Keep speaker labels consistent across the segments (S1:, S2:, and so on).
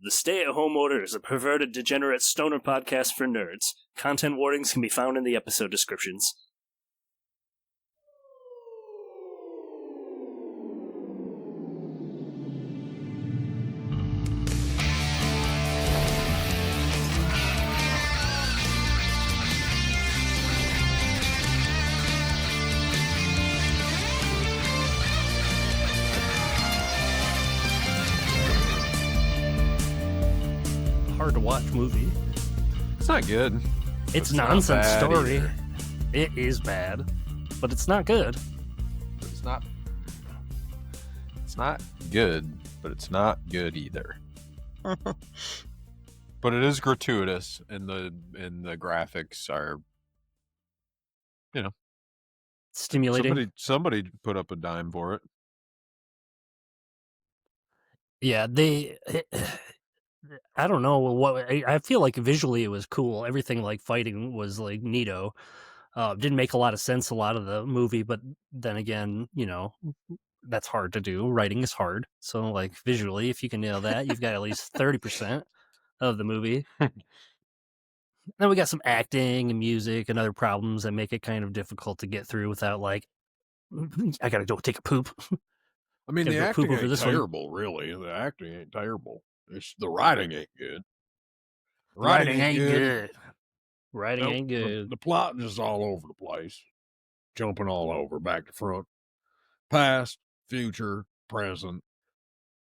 S1: The Stay-at-Home Order is a perverted, degenerate stoner podcast for nerds. Content warnings can be found in the episode descriptions. Hard to watch movie.
S2: It's not good.
S1: It's nonsense story. Either. It is bad, but it's not good.
S2: It's not good, but it's not good either. But it is gratuitous, and the graphics are,
S1: stimulating.
S2: Somebody put up a dime for it.
S1: Yeah, I don't know what. I feel like visually it was cool. Everything like fighting was like neato. Didn't make a lot of sense, a lot of the movie, but then again, that's hard to do. Writing is hard. So like visually, if you can nail that, you've got at least 30% of the movie. Then we got some acting and music and other problems that make it kind of difficult to get through without like, I gotta go take a poop.
S3: I mean, the acting ain't terrible, really. The acting ain't terrible. The writing ain't good.
S1: Writing ain't good. Writing ain't good.
S3: The plot is all over the place. Jumping all over, back to front. Past, future, present.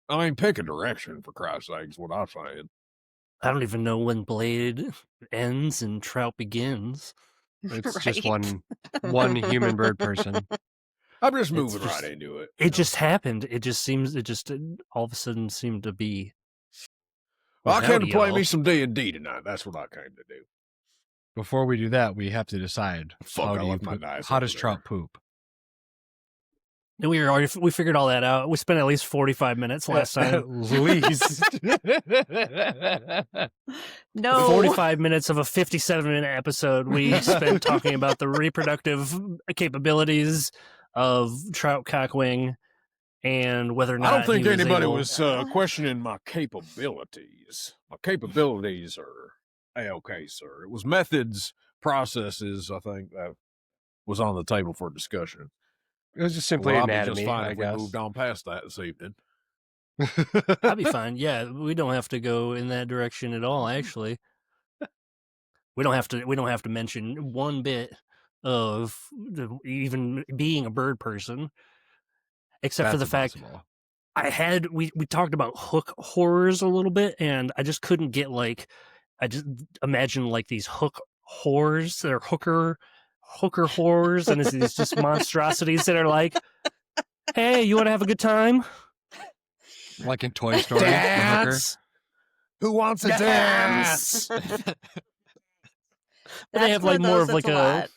S3: I mean, pick a direction, for Christ's sake, is what I'm saying.
S1: I don't even know when Blade ends and Trout begins.
S4: It's just one human bird person.
S3: I'm just moving right into it.
S1: It just happened. It just all of a sudden seemed to be.
S3: Well, I came to play me some D&D tonight. That's what I came to do.
S4: Before we do that, we have to decide how does Trout poop?
S1: And we figured all that out. We spent at least 45 minutes last time.
S4: At least.
S5: No.
S1: 45 minutes of a 57-minute episode we spent talking about the reproductive capabilities of Trout Cockwing and whether or not
S3: I don't think anybody was questioning my capabilities. My capabilities are A-okay, sir. It was methods, processes, I think, that was on the table for discussion.
S4: It was just simply anatomy,
S3: I guess. We moved on past that this evening.
S1: I'd be fine. Yeah, we don't have to go in that direction at all, actually. We don't have to mention one bit of even being a bird person, except for the fact we talked about hook horrors a little bit, and I just couldn't get I just imagine like these hook whores that are hooker whores, and it's just monstrosities that are like, hey, you want to have a good time?
S4: Like in Toy Story.
S3: Dance! Who wants a dance?
S1: They have like more of like a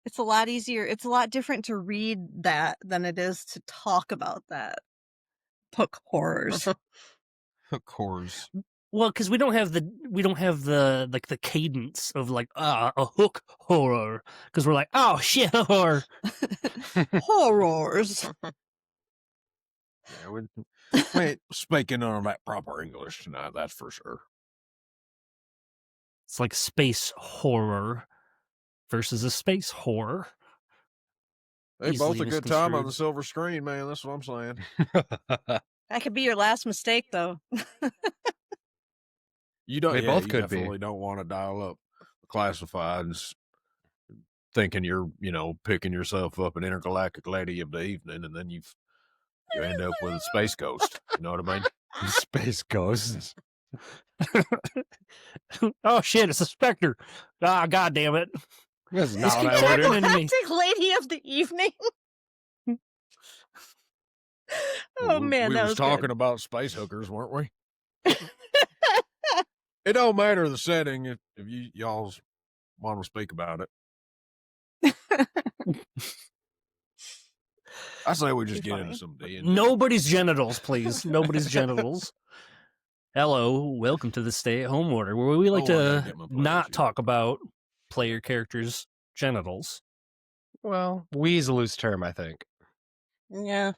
S5: it's a lot easier. It's a lot different to read that than it is to talk about that. Hook horrors.
S2: Hook horrors.
S1: Well, because we don't have the like the cadence of like a hook horror, because we're like, oh shit, horror.
S5: Horrors.
S3: Yeah, wait, speaking on that proper English tonight, that's for sure.
S1: It's like space horror versus a space horror.
S3: They both a good time on the silver screen, man. That's what I'm saying.
S5: That could be your last mistake, though.
S3: You don't.
S4: They both could
S3: definitely don't want to dial up classifieds, thinking you're, picking yourself up an intergalactic lady of the evening, and then you end up with a space ghost. You know what I mean?
S4: Space ghosts.
S1: Oh shit! It's a specter. Ah, god damn it!
S4: That's not what I ordered.
S5: Intergalactic lady of the evening. Oh man,
S3: we
S5: that
S3: was talking about space hookers, weren't we? It don't matter the setting if y'all want to speak about it. I say we just get into some D&D.
S1: Nobody's genitals, please. Nobody's genitals. Hello, welcome to the Stay-at-Home Order, where we like to not talk about player characters' genitals.
S4: Well, we's a loose term, I think.
S5: Yeah.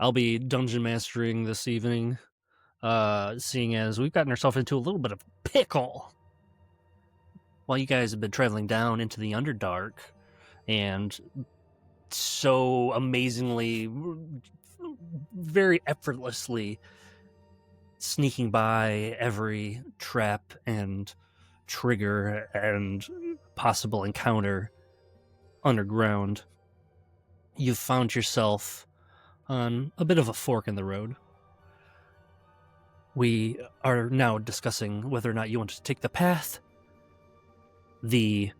S1: I'll be dungeon mastering this evening, seeing as we've gotten ourselves into a little bit of pickle. While you guys have been traveling down into the Underdark, and so amazingly, very effortlessly sneaking by every trap and trigger and possible encounter underground, you've found yourself on a bit of a fork in the road. We are now discussing whether or not you want to take the path, the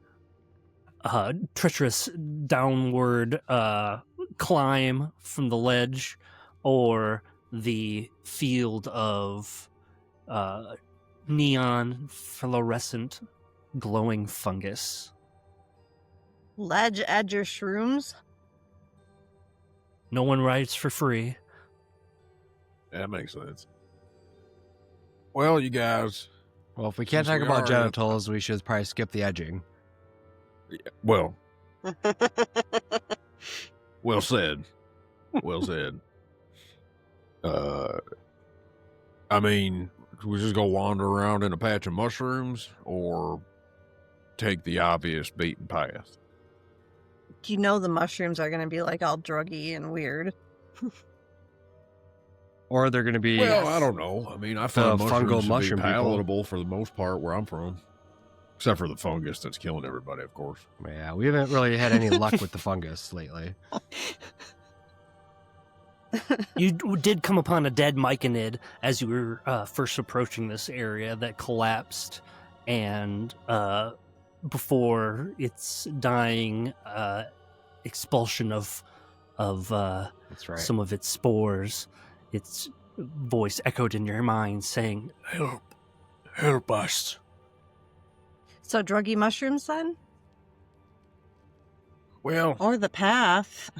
S1: treacherous downward climb from the ledge, or the field of neon fluorescent glowing fungus.
S5: Ledge, add your shrooms.
S1: No one rides for free.
S3: That makes sense. Well, you guys.
S4: Well, if we can't
S3: Since
S4: talk
S3: we
S4: about
S3: are-
S4: genitals, we should probably skip the edging.
S3: Well, well said. Well said. I mean, we just go wander around in a patch of mushrooms, or take the obvious beaten path.
S5: You know the mushrooms are going to be like all druggy and weird.
S4: Or they're going to be...
S3: Well, I don't know. I mean, I find
S4: fungal
S3: mushrooms to
S4: mushroom
S3: be
S4: people.
S3: palatable for the most part where I'm from. Except for the fungus that's killing everybody, of course.
S4: Yeah, we haven't really had any luck with the fungus lately.
S1: You did come upon a dead myconid as you were first approaching this area that collapsed, and before its dying expulsion of
S4: That's right.
S1: some of its spores, its voice echoed in your mind saying, help us.
S5: So druggy mushrooms then?
S3: Well,
S5: Or the path.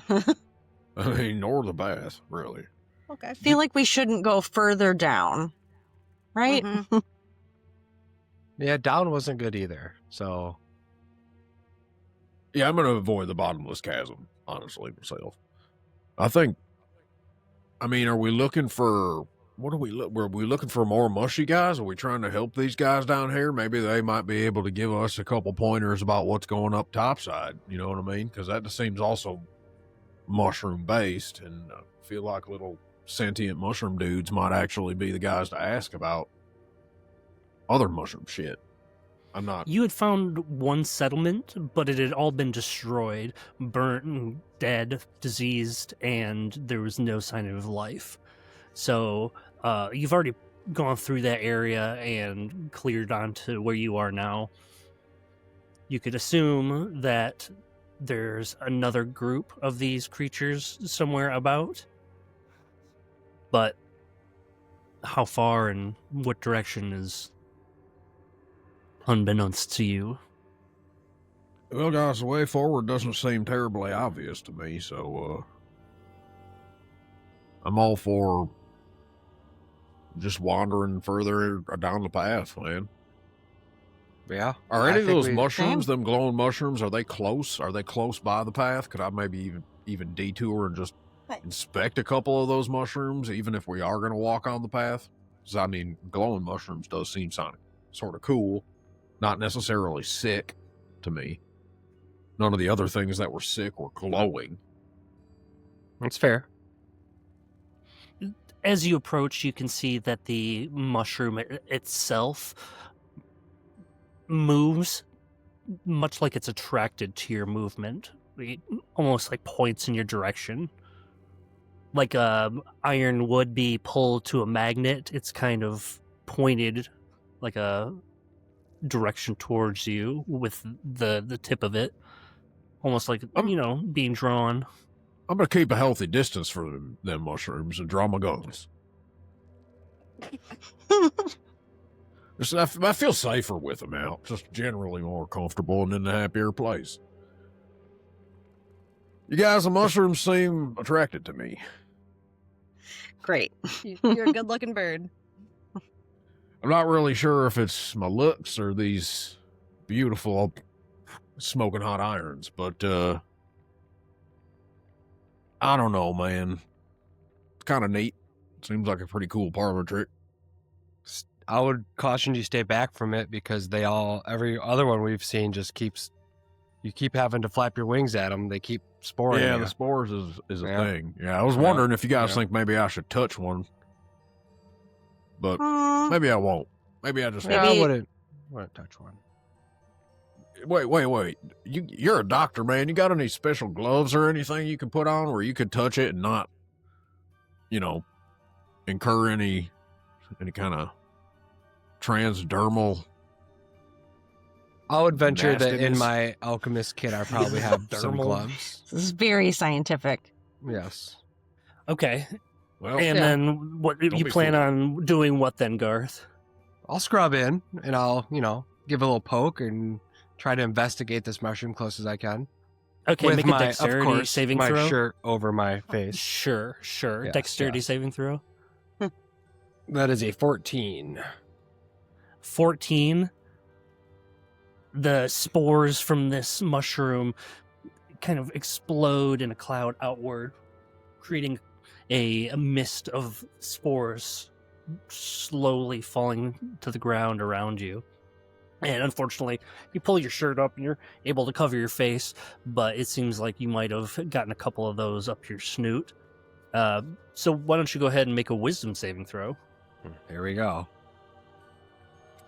S3: I mean, nor the bath, really.
S5: Okay.
S6: I feel like we shouldn't go further down, right?
S5: Mhm.
S4: Yeah, down wasn't good either. So,
S3: Yeah, I'm going to avoid the bottomless chasm, honestly, myself. I mean, are we looking for... Were we looking for more mushy guys? Are we trying to help these guys down here? Maybe they might be able to give us a couple pointers about what's going up topside. You know what I mean? Because that seems also mushroom based, and I feel like little sentient mushroom dudes might actually be the guys to ask about other mushroom shit. I'm not.
S1: You had found one settlement, but it had all been destroyed, burnt, and dead, diseased, and there was no sign of life. So you've already gone through that area and cleared onto where you are now. You could assume that there's another group of these creatures somewhere about, but how far and what direction is unbeknownst to you.
S3: Well, guys, the way forward doesn't seem terribly obvious to me, so I'm all for just wandering further down the path, man.
S4: yeah.
S3: Are
S4: I
S3: any of
S4: think
S3: those
S4: we-
S3: mushrooms, them glowing mushrooms, are they close? Are they close by the path? Could I maybe even detour and just inspect a couple of those mushrooms, even if we are going to walk on the path? Because, I mean, glowing mushrooms does seem sort of cool. Not necessarily sick to me. None of the other things that were sick were glowing.
S4: That's fair.
S1: As you approach, you can see that the mushroom itself moves much like it's attracted to your movement. It almost like points in your direction. Like iron would be pulled to a magnet, it's kind of pointed like a direction towards you with the tip of it. Almost like, being drawn.
S3: I'm going to keep a healthy distance from them mushrooms and draw my guns. I feel safer with them out. Just generally more comfortable and in a happier place. You guys, the mushrooms seem attracted to me.
S6: Great.
S5: You're a good looking bird.
S3: I'm not really sure if it's my looks or these beautiful smoking hot irons, but I don't know, man. It's kind of neat. Seems like a pretty cool parlor trick.
S4: I would caution you stay back from it because every other one we've seen just you keep having to flap your wings at them. They keep sporing
S3: Yeah,
S4: you.
S3: the spores is a
S4: Yeah.
S3: thing. Yeah, I was wondering if you guys
S4: Yeah.
S3: think maybe I should touch one, but
S6: Hmm.
S3: maybe I won't. Maybe I just
S4: Yeah, I
S6: Maybe-
S4: wouldn't touch one.
S3: wait. You're a doctor, man. You got any special gloves or anything you can put on where you could touch it and not, incur any kind of transdermal?
S4: I would venture that in
S3: Nastiness.
S4: my alchemist kit, I probably have some
S1: Thermal.
S4: gloves.
S6: This is very scientific.
S4: Yes.
S1: Okay.
S3: Well,
S1: And
S4: yeah.
S1: then what
S3: Don't
S1: you
S3: be
S1: plan
S3: fooled.
S1: on doing? What then, Garth?
S4: I'll scrub in and I'll, give a little poke and try to investigate this mushroom close as I can.
S1: Okay,
S4: With
S1: make
S4: my,
S1: a dexterity
S4: of course,
S1: saving
S4: my
S1: throw.
S4: shirt over my face.
S1: Sure.
S4: Yes,
S1: Dexterity
S4: yes.
S1: saving throw.
S4: That is a 14.
S1: 14. The spores from this mushroom kind of explode in a cloud outward, creating a mist of spores slowly falling to the ground around you. And unfortunately, you pull your shirt up and you're able to cover your face, but it seems like you might have gotten a couple of those up your snoot. So why don't you go ahead and make a wisdom saving throw?
S4: Here we go.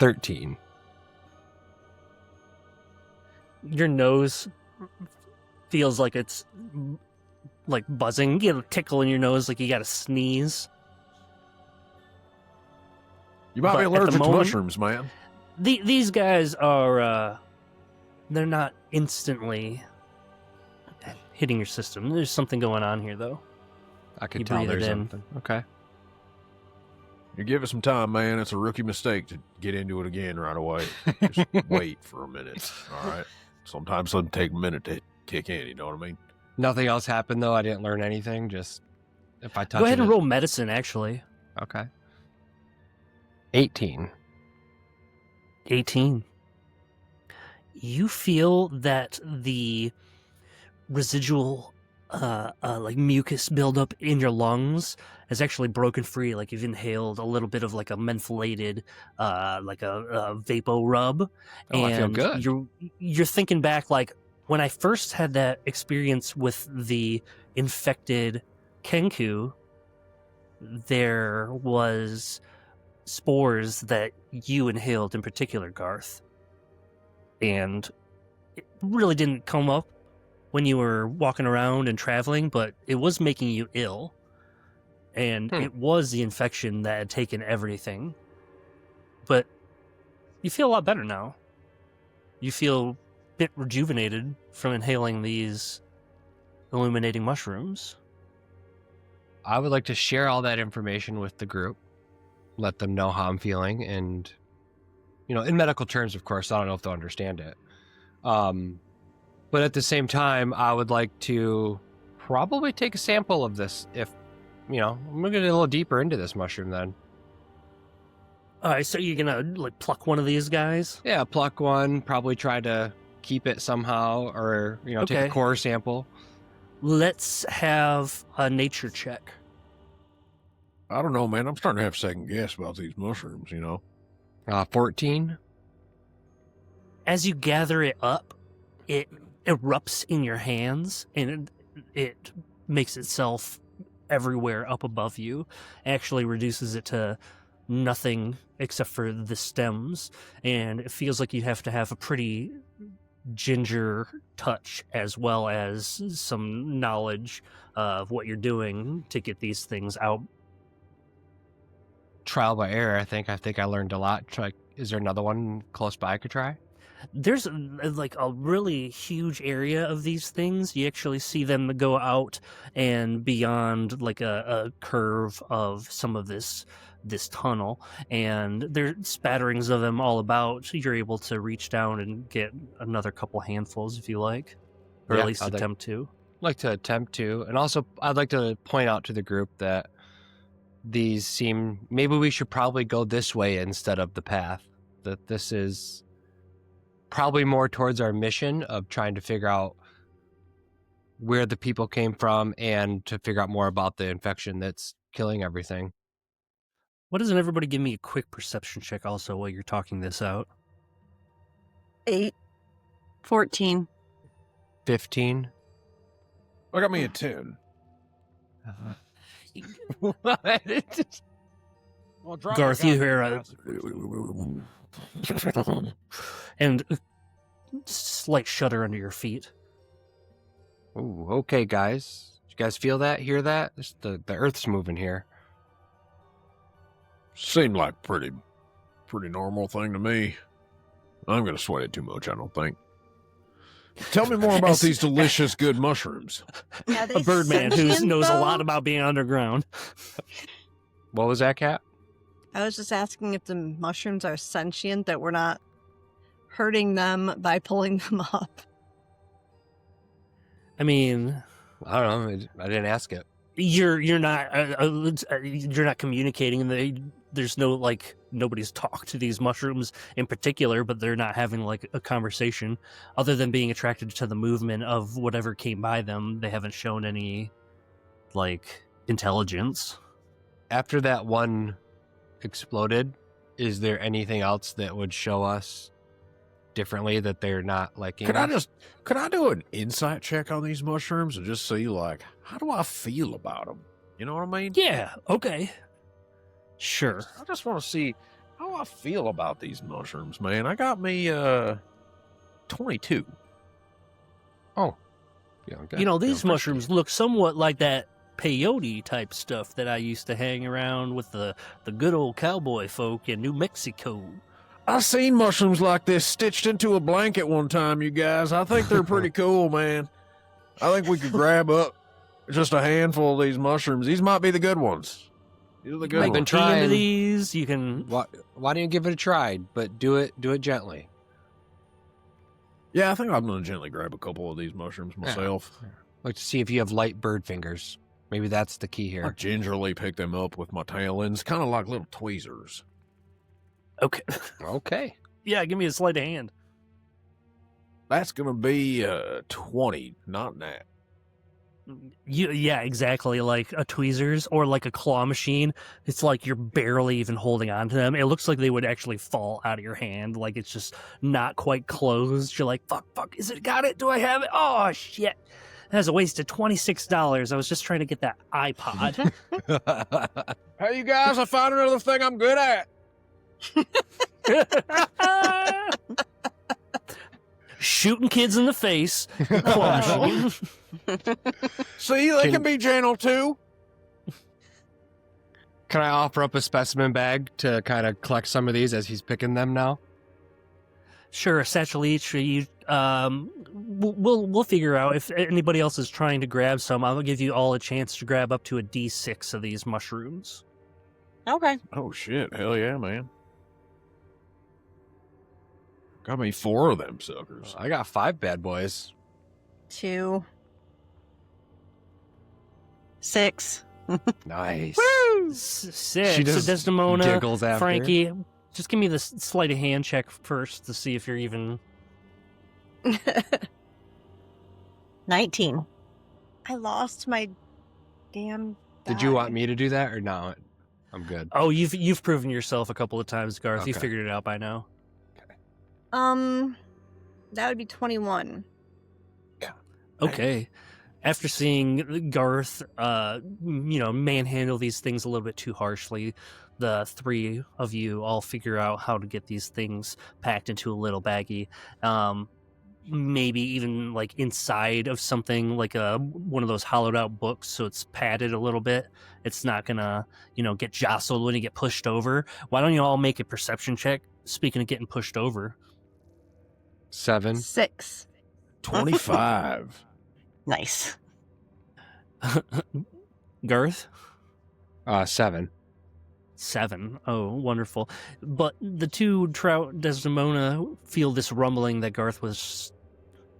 S4: 13.
S1: Your nose feels like it's like buzzing. You get a tickle in your nose like you got to sneeze.
S3: you might
S1: but
S3: be
S1: at the
S3: allergic to
S1: moment-
S3: mushrooms, man.
S1: These guys are, they're not instantly hitting your system. There's something going on here, though.
S4: I could
S1: You
S4: tell
S1: breathe it
S4: there's
S1: in.
S4: something. Okay.
S3: You give it some time, man. It's a rookie mistake to get into it again right away. Just wait for a minute. All right. Sometimes it doesn't take a minute to kick in. You know what I mean?
S4: Nothing else happened, though. I didn't learn anything. Just if I touch
S1: Go ahead
S4: it.
S1: and roll medicine, actually.
S4: Okay. 18.
S1: 18. You feel that the residual like mucus buildup in your lungs has actually broken free. Like you've inhaled a little bit of like a mentholated like a vapo rub.
S4: Oh, I feel
S1: And
S4: good.
S1: you're thinking back, like when I first had that experience with the infected Kenku, there was spores that you inhaled in particular, Garth. And it really didn't come up when you were walking around and traveling, but it was making you ill. And it was the infection that had taken everything. But you feel a lot better now. You feel a bit rejuvenated from inhaling these illuminating mushrooms.
S4: I would like to share all that information with the group, let them know how I'm feeling, and in medical terms, of course. I don't know if they'll understand it. But at the same time, I would like to probably take a sample of this. If I'm gonna get a little deeper into this mushroom, then.
S1: All right, so you're gonna like pluck one of these guys?
S4: Yeah, pluck one. Probably try to keep it somehow, or take
S1: Okay.
S4: a core sample.
S1: Let's have a nature check.
S3: I don't know, man. I'm starting to have second guess about these mushrooms,
S4: 14.
S1: As you gather it up, it erupts in your hands and it makes itself everywhere up above you. Actually reduces it to nothing except for the stems, and it feels like you'd have to have a pretty ginger touch as well as some knowledge of what you're doing to get these things out.
S4: Trial by error. I think I learned a lot. Is there another one close by I could try?
S1: There's like a really huge area of these things. You actually see them go out and beyond like a curve of some of this tunnel, and there's spatterings of them all about. You're able to reach down and get another couple handfuls if you like, or
S4: Yeah,
S1: at least
S4: I'd like-
S1: attempt to.
S4: Like to attempt to, and also I'd like to point out to the group that these seem, maybe we should probably go this way instead of the path. That this is probably more towards our mission of trying to figure out where the people came from and to figure out more about the infection that's killing everything.
S1: Why doesn't everybody give me a quick perception check also while you're talking this out?
S6: 8. 14.
S4: 15.
S3: I got me a 10. Well, drop
S1: Garth,
S3: it,
S1: you
S3: goddamn
S1: hear
S3: acid.
S1: and a slight shudder under your feet.
S4: Ooh, okay, guys. Did you guys feel that? Hear that? The earth's moving here.
S3: Seemed like pretty normal thing to me. I'm gonna sweat it too much, I don't think. Tell me more about these delicious, good mushrooms.
S5: Are they
S1: A birdman who
S5: sentient,
S1: knows a
S5: though?
S1: lot about being underground.
S4: What was that, Cat?
S5: I was just asking if the mushrooms are sentient, that we're not hurting them by pulling them up.
S1: I mean,
S4: I don't know. I didn't ask it.
S1: you're not communicating. There's no nobody's talked to these mushrooms in particular, but they're not having like a conversation other than being attracted to the movement of whatever came by them. They haven't shown any intelligence.
S4: After that one exploded, is there anything else that would show us differently that they're not liking?
S3: Could I do an insight check on these mushrooms and just see how do I feel about them? You know what I mean?
S1: Yeah, okay. Sure.
S3: I just want to see how I feel about these mushrooms, man. I got me 22.
S4: Oh, yeah. Okay.
S1: These mushrooms look somewhat like that peyote type stuff that I used to hang around with the good old cowboy folk in New Mexico.
S3: I seen mushrooms like this stitched into a blanket one time, you guys. I think they're pretty cool, man. I think we could grab up just a handful of these mushrooms. These might be the good ones. These are the good
S4: I've been
S3: ones.
S1: Key into
S4: trying.
S1: these. You can.
S4: Why don't you give it a try? But do it gently.
S3: Yeah, I think I'm going to gently grab a couple of these mushrooms myself.
S4: Like to see if you have light bird fingers. Maybe that's the key
S3: I
S4: here.
S3: gingerly pick them up with my tail ends, kind of like little tweezers.
S1: Okay.
S4: Okay.
S1: Yeah, give me a sleight of hand.
S3: That's going to be 20, not that.
S1: Yeah, exactly. Like a tweezers or like a claw machine. It's like you're barely even holding on to them. It looks like they would actually fall out of your hand. Like it's just not quite closed. You're like, fuck, is it got it? Do I have it? Oh, shit. That was a waste of $26. I was just trying to get that iPod.
S3: Hey, you guys, I found another thing I'm good at.
S1: Shooting kids in the face. Claw machine.
S3: See, they can be gentle too.
S4: Can I offer up a specimen bag to kind of collect some of these as he's picking them now?
S1: Sure, a satchel each. We'll figure out if anybody else is trying to grab some. I'll give you all a chance to grab up to a D6 of these mushrooms.
S6: Okay.
S3: Oh, shit. Hell yeah, man. Got me 4 of them suckers.
S4: I got 5 bad boys.
S5: 2. 6.
S4: Nice.
S1: Six.
S4: She
S1: So
S4: just
S1: Desdemona,
S4: giggles after.
S1: Frankie, just give me the sleight of hand check first to see if you're even.
S6: 19.
S5: I lost my damn.
S4: Did you want
S5: die.
S4: me to do that or no? I'm good.
S1: Oh, you've proven yourself a couple of times, Garth. You
S4: Okay.
S1: figured it out by now.
S5: That would be 21.
S1: Okay. After seeing Garth, manhandle these things a little bit too harshly, the 3 of you all figure out how to get these things packed into a little baggie. Maybe even like inside of something like one of those hollowed out books, so it's padded a little bit. It's not gonna, get jostled when you get pushed over. Why don't you all make a perception check? Speaking of getting pushed over.
S4: 7.
S5: 6.
S3: 25.
S6: Nice.
S1: Garth?
S4: 7.
S1: 7. Oh, wonderful. But the 2 Trout Desdemona feel this rumbling that Garth was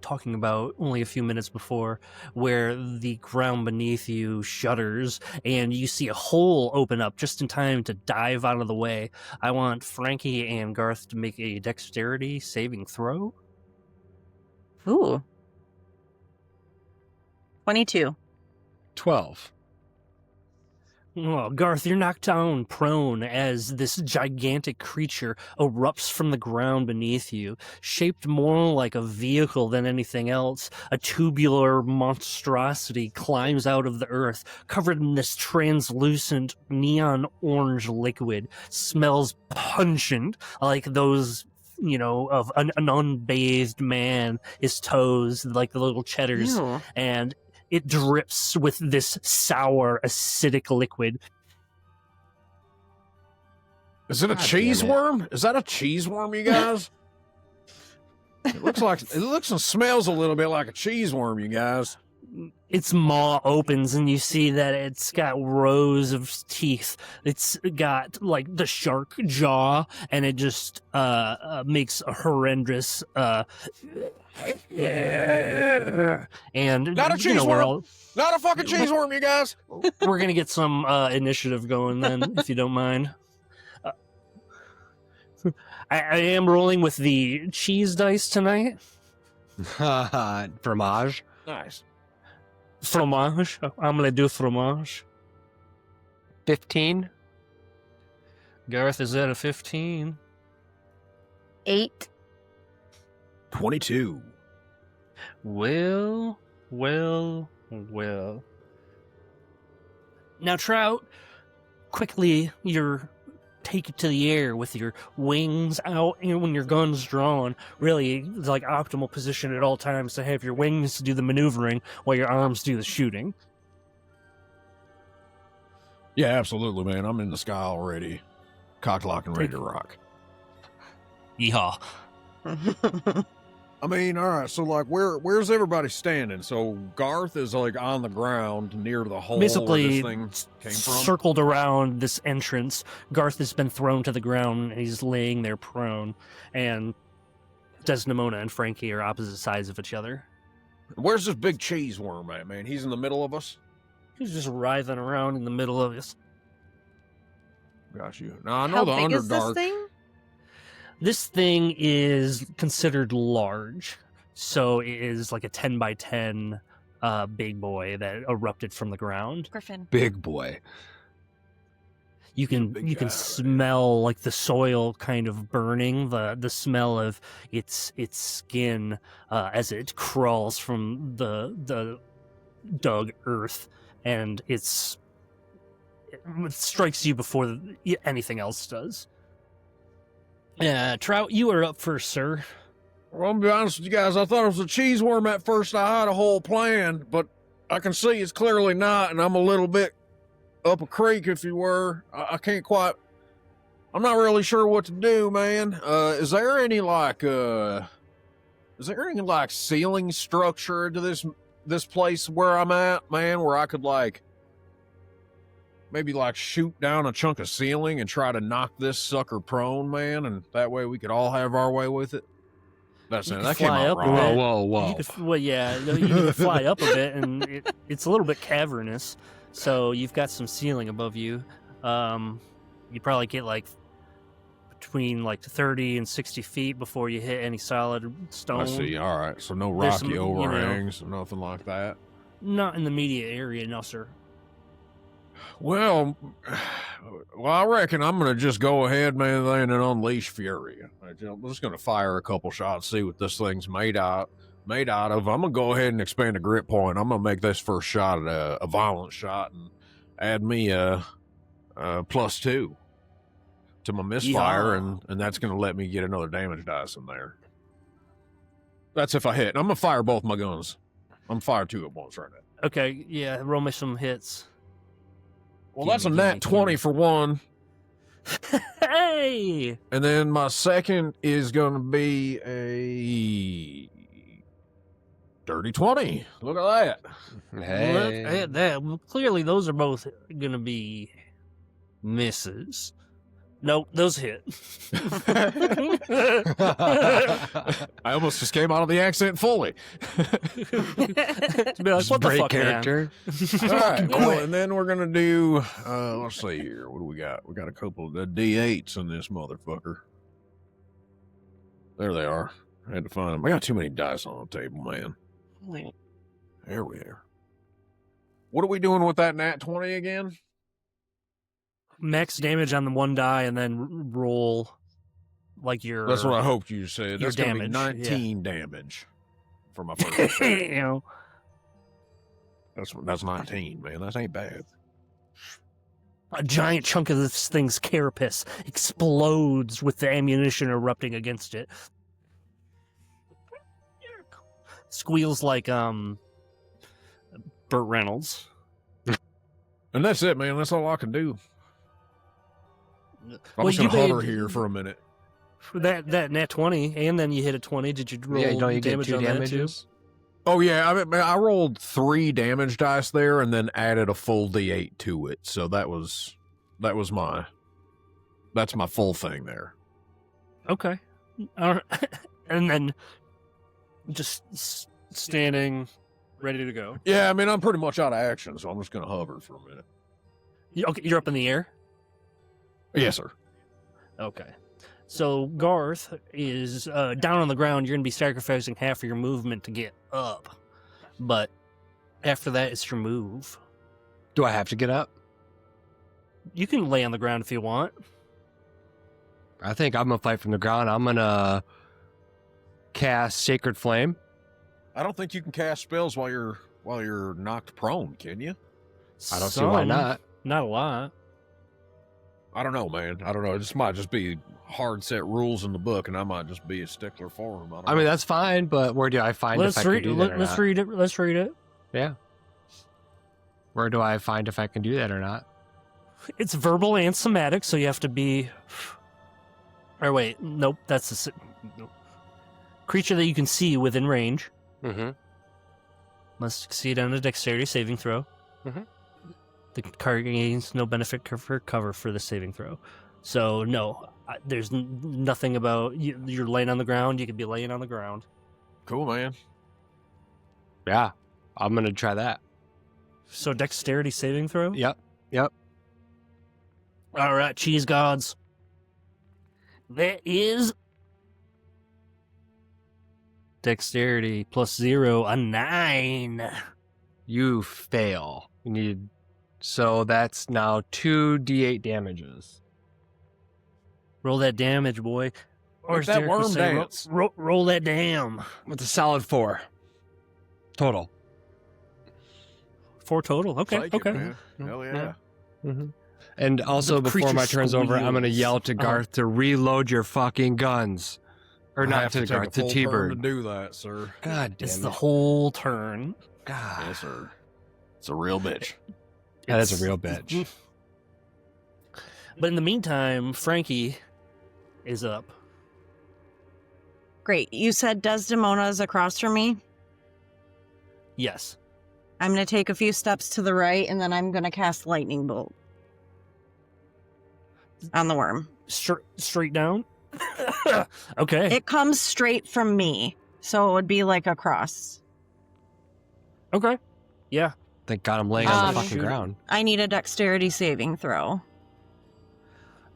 S1: talking about only a few minutes before, where the ground beneath you shudders and you see a hole open up just in time to dive out of the way. I want Frankie and Garth to make a dexterity saving throw.
S6: Ooh. 22.
S4: 12.
S1: Oh, Garth, you're knocked down prone as this gigantic creature erupts from the ground beneath you, shaped more like a vehicle than anything else. A tubular monstrosity climbs out of the earth, covered in this translucent neon orange liquid. Smells pungent, like those, of an unbathed man, his toes, like the little cheddars,
S6: Ew.
S1: and it drips with this sour, acidic liquid.
S3: Is it a
S4: God damn
S3: cheese
S4: it.
S3: worm? Is that a cheese worm, you guys? It looks and smells a little bit like a cheese worm, you guys.
S1: Its maw opens and you see that it's got rows of teeth. It's got like the shark jaw, and it just makes a horrendous and
S3: Not a cheese
S1: we're
S3: worm.
S1: all,
S3: Not a fucking cheese worm, you guys.
S1: we're gonna get some initiative going then, if you don't mind. I am rolling with the cheese dice tonight.
S4: Fromage.
S3: Nice.
S1: Fromage. I'm gonna do fromage.
S4: 15.
S1: Garth is at a 15.
S6: 8.
S3: 22.
S1: Well. Now, Trout, quickly you're take it to the air with your wings out, and when your gun's drawn, really it's like optimal position at all times to have your wings do the maneuvering while your arms do the shooting.
S3: Yeah, absolutely, man. I'm in the sky already. Cock lock and ready to rock.
S1: Yeehaw.
S3: I mean, all right, so like where's everybody standing? So Garth is like on the ground near the hole
S1: Basically,
S3: where this thing came from.
S1: circled around this entrance. Garth has been thrown to the ground, and he's laying there prone, and Desdemona and Frankie are opposite sides of each other.
S3: Where's this big cheese worm at, man? He's in the middle of us?
S1: He's just writhing around in the middle of us.
S3: Got you. Now, I know
S5: How
S3: the
S5: big is this
S3: Underdark.
S5: thing?
S1: This thing is considered large, so it is like a 10 by 10 big boy that erupted from the ground.
S5: Griffin.
S4: Big boy.
S1: You can
S3: Big
S1: you can
S3: guy, right?
S1: smell like the soil kind of burning, the smell of its skin as it crawls from the dug earth, and it strikes you before anything else does. Trout, you are up first, sir.
S3: Well, I'm gonna be honest with you guys. I thought it was a cheese worm at first. I had a whole plan, but I can see it's clearly not, and I'm a little bit up a creek, if you were. I can't quite. I'm not really sure what to do, man. Is there any ceiling structure to this place where I'm at, man, where I could maybe shoot down a chunk of ceiling and try to knock this sucker prone, man, and that way we could all have our way with it? That
S1: You
S3: came
S1: could fly
S3: out
S1: up
S3: wrong.
S1: a bit.
S4: Whoa.
S1: You could, well, yeah, no, you could fly up a bit, and it's a little bit cavernous, so you've got some ceiling above you. You probably get between 30 and 60 feet before you hit any solid stone.
S3: I see. All right. So no
S1: There's
S3: rocky
S1: some,
S3: overhangs or nothing like that.
S1: Not in the immediate area, no, sir.
S3: Well, I reckon I'm going to just go ahead, man, and unleash fury. I'm just going to fire a couple shots, see what this thing's made out of. I'm going to go ahead and expand the grip point. I'm going to make this first shot a violent shot and add me a +2 to my misfire, and that's going to let me get another damage dice in there. That's if I hit. I'm going to fire both my guns. I'm fire 2 at once right now.
S1: Okay, yeah, roll me some hits.
S3: Well,
S1: Gimme,
S3: that's a
S1: gimme,
S3: nat 20
S1: gimme.
S3: for one.
S1: Hey!
S3: And then my second is going to be a dirty 20. Look at that.
S4: Hey.
S1: Look at that. Well, clearly, those are both going to be misses. Nope, those hit.
S3: I almost just came out of the accent fully.
S1: To be like,
S4: Just
S1: what the
S4: break
S1: fuck,
S4: character.
S3: All right. Well, and then we're going to do, let's see here. What do we got? We got a couple of the D8s in this motherfucker. There they are. I had to find them. I got too many dice on the table, man.
S6: Wait.
S3: There we are. What are we doing with that nat 20 again?
S1: max damage on the one die, and then roll like your.
S3: That's what I hoped you said.
S1: your
S3: That's going to be
S1: damage,
S3: 19 damage for my first.
S1: you know,
S3: That's 19, man. That ain't bad.
S1: a giant chunk of this thing's carapace explodes with the ammunition erupting against it. Squeals like Burt Reynolds.
S3: And that's it, man. That's all I can do. I'm
S1: Well,
S3: just going to
S1: you
S3: hover
S1: made-
S3: here for a minute.
S1: That nat 20, and then you hit a 20. Did you roll
S4: Yeah, don't you get
S1: damage
S4: 2
S1: on that too?
S4: damages?
S3: Oh, yeah. I rolled 3 damage dice there and then added a full D8 to it. So that's my full thing there.
S1: Okay. And then just standing, ready to go.
S3: Yeah, I mean, I'm pretty much out of action, so I'm just going to hover for a minute.
S1: Okay, you're up in the air?
S3: Yes, sir.
S1: Okay. So Garth is down on the ground. You're going to be sacrificing half of your movement to get up. But after that, it's your move.
S4: Do I have to get up?
S1: You can lay on the ground if you want.
S4: I think I'm gonna fight from the ground. I'm gonna cast Sacred Flame.
S3: I don't think you can cast spells while you're knocked prone, can you?
S4: I don't see why
S1: Some,
S4: not.
S1: Not a lot.
S3: I don't know, man. I don't know. This might just be hard set rules in the book, and I might just be a stickler for them.
S4: I mean, that's fine, but where do I find if I can do that or
S1: Let's
S4: not?
S1: read it. Let's read it.
S4: Yeah. Where do I find if I can do that or not?
S1: It's verbal and somatic, so you have to be. Or wait, nope. That's nope. Creature that you can see within range
S4: Mm-hmm.
S1: must succeed on a dexterity saving throw.
S4: Mhm.
S1: The card gains no benefit for cover for the saving throw. So no, there's nothing about you're laying on the ground. You could be laying on the ground.
S3: cool, man.
S4: Yeah, I'm gonna try that.
S1: So dexterity saving throw.
S4: Yep.
S1: All right, cheese gods. That is dexterity +0, a 9.
S4: You fail. You need. So that's now 2d8 damages.
S1: Roll that damage, boy. Or
S3: Make
S1: as
S3: that
S1: Derek would
S3: worm
S1: say,
S3: dance.
S1: roll that damn.
S4: With a solid 4 total.
S1: 4 total. Okay,
S3: Take it,
S1: okay.
S3: man. Hell yeah.
S4: Mm-hmm. And also,
S1: The
S4: before my
S1: creature
S4: turn's over, I'm gonna
S1: squeals.
S4: yell to Garth to reload your fucking guns, or
S3: I
S4: not
S3: have
S4: to
S3: take a
S4: Garth, to
S3: full turn to
S4: T-Bird.
S3: do that, sir.
S4: God damn
S1: It's
S4: it!
S1: the whole turn.
S4: God,
S3: Yes, sir. It's a real bitch.
S4: that is
S1: It's-
S4: a real bitch.
S1: But in the meantime, Frankie is up.
S6: Great. You said Desdemona is across from me.
S1: Yes.
S6: I'm going to take a few steps to the right, and then I'm going to cast Lightning Bolt on the worm.
S1: Straight down. Okay.
S6: It comes straight from me, so it would be like a cross.
S1: Okay. Yeah.
S4: Thank God I'm laying on the
S6: Um,
S4: fucking ground.
S6: I need a dexterity saving throw.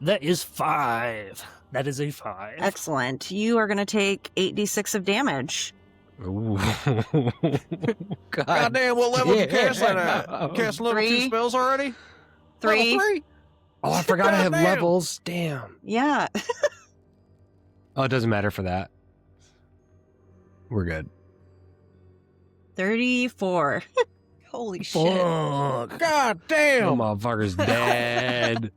S1: That is 5. That is a 5.
S6: Excellent. You are going to take 8d6 of damage.
S4: Ooh. God.
S3: God damn, what level did you cast that at?
S4: Yeah.
S3: You cast level 2
S6: 3.
S3: spells already?
S6: 3.
S3: Level 3?
S4: Oh, I forgot I have
S3: Goddamn.
S4: levels. Damn.
S6: Yeah.
S4: Oh, it doesn't matter for that. We're good.
S6: 34. Holy shit.
S1: Fuck.
S3: God
S4: Oh,
S3: damn.
S4: motherfucker's dead.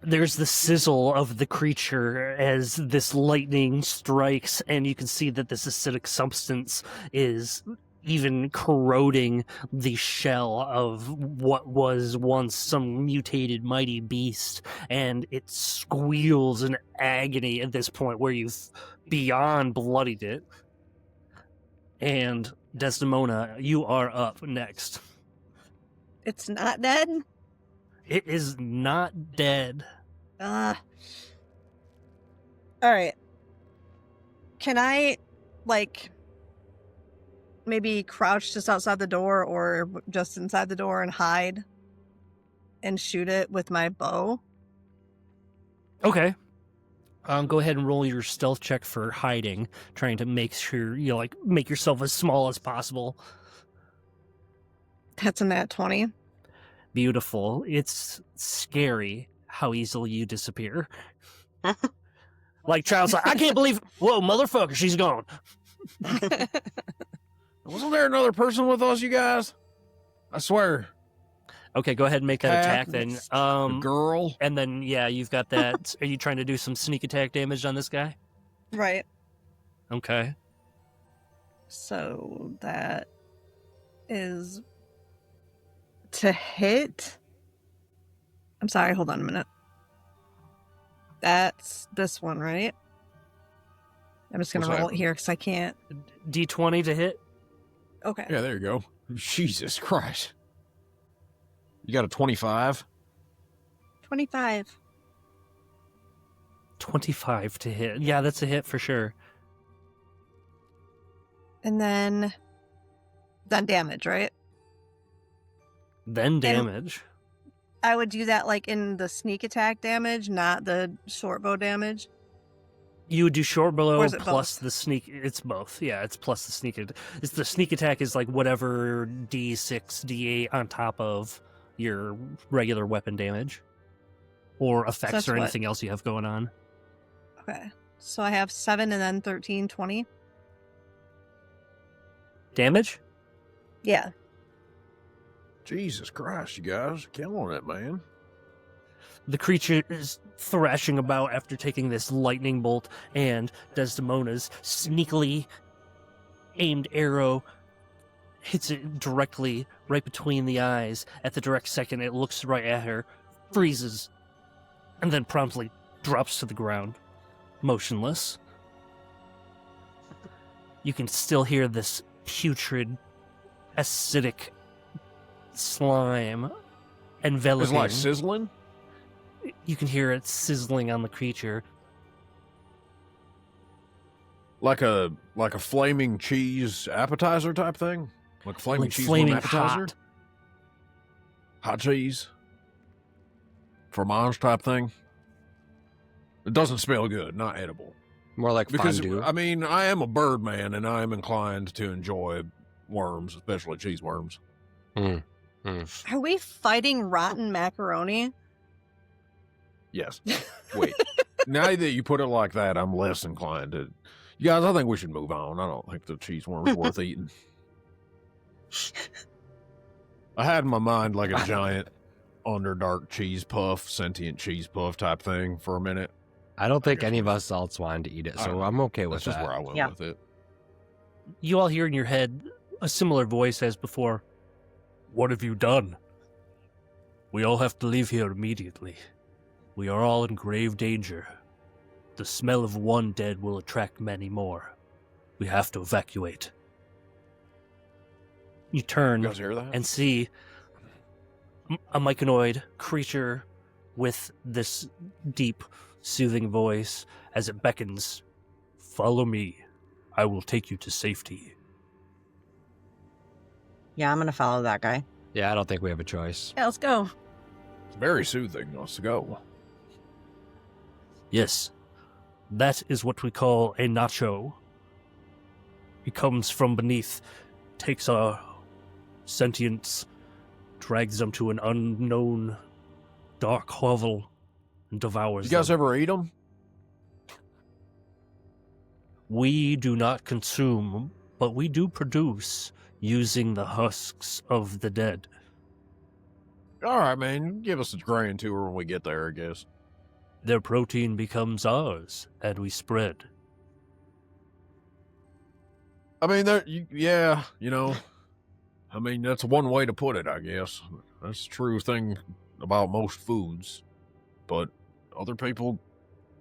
S1: There's the sizzle of the creature as this lightning strikes, and you can see that this acidic substance is even corroding the shell of what was once some mutated mighty beast, and it squeals in agony at this point where you've beyond bloodied it. And Desdemona, you are up next.
S5: It's not dead?
S1: It is not dead.
S5: All right. Can I, like, maybe crouch just outside the door or just inside the door and hide and shoot it with my bow?
S1: Okay. Go ahead and roll your stealth check for hiding, trying to make sure you make yourself as small as possible.
S5: That's a nat 20.
S1: Beautiful. It's scary how easily you disappear. Like Child's like, I can't believe, whoa, motherfucker, she's gone.
S3: Wasn't there another person with us, you guys? I swear.
S1: Okay, go ahead and make that
S3: Cat,
S1: attack then.
S3: The girl.
S1: And then, yeah, you've got that. Are you trying to do some sneak attack damage on this guy?
S5: Right.
S1: Okay.
S5: So that is to hit. I'm sorry, hold on a minute. That's this one, right? I'm just going to
S3: What's
S5: roll
S3: that?
S5: it here because I can't.
S1: D20 to hit?
S5: Okay.
S3: Yeah, there you go. Jesus Christ. You got a 25?
S5: 25.
S1: 25 to hit. Yeah, that's a hit for sure.
S5: And then damage, right?
S1: Then damage.
S5: I would do that like in the sneak attack damage, not the short bow damage.
S1: You would do short blow
S5: Or is it
S1: plus
S5: both?
S1: the sneak. It's both. Yeah, it's plus the sneak. It's the sneak attack is like whatever D6, D8 on top of your regular weapon damage or effects
S5: that's
S1: or
S5: what?
S1: anything else you have going on.
S5: Okay. So I have 7 and then 13, 20.
S1: Damage?
S5: Yeah.
S3: Jesus Christ, you guys. Killing it, man.
S1: The creature is thrashing about after taking this lightning bolt, and Desdemona's sneakily aimed arrow hits it directly right between the eyes. At the direct second, it looks right at her, freezes, and then promptly drops to the ground, motionless. You can still hear this putrid, acidic slime enveloping.
S3: It's like sizzling?
S1: You can hear it sizzling on the creature.
S3: Like a flaming cheese appetizer type thing? Like a flaming
S1: Like
S3: cheese
S1: flaming
S3: appetizer?
S1: hot.
S3: Hot cheese? Fromage type thing? It doesn't smell good, not edible.
S4: More like
S3: Because,
S4: fondue.
S3: I mean, I am a bird man and I am inclined to enjoy worms, especially cheese worms.
S5: Are we fighting rotten macaroni?
S3: Yes. Wait. Now that you put it like that, I'm less inclined to. You guys, I think we should move on. I don't think the cheese worm's worth eating. I had in my mind like a giant underdark cheese puff, sentient cheese puff type thing for a minute.
S4: I don't think
S3: guess
S4: any of
S3: we-
S4: us else wanted to eat it,
S3: I
S4: so
S3: don't know.
S4: I'm okay with
S3: That's just
S4: that.
S3: where I went
S6: Yeah.
S3: with it.
S1: You all hear in your head a similar voice as before. What have you done? We all have to leave here immediately. We are all in grave danger. The smell of one dead will attract many more. We have to evacuate. You turn
S3: You guys hear that?
S1: and see a myconoid creature with this deep, soothing voice as it beckons. Follow me. I will take you to safety.
S6: Yeah, I'm gonna follow that guy.
S4: Yeah, I don't think we have a choice.
S5: Yeah, let's go.
S3: It's very soothing. Let's go.
S1: Yes, that is what we call a nacho. He comes from beneath, takes our sentience, drags them to an unknown dark hovel, and devours
S3: You guys
S1: them.
S3: ever eat them?
S1: We do not consume, but we do produce using the husks of the dead.
S3: All right, man. Give us a grand tour when we get there, I guess.
S1: Their protein becomes ours, and we spread.
S3: I mean, yeah, you know, I mean, that's one way to put it, I guess. That's the true thing about most foods. But other people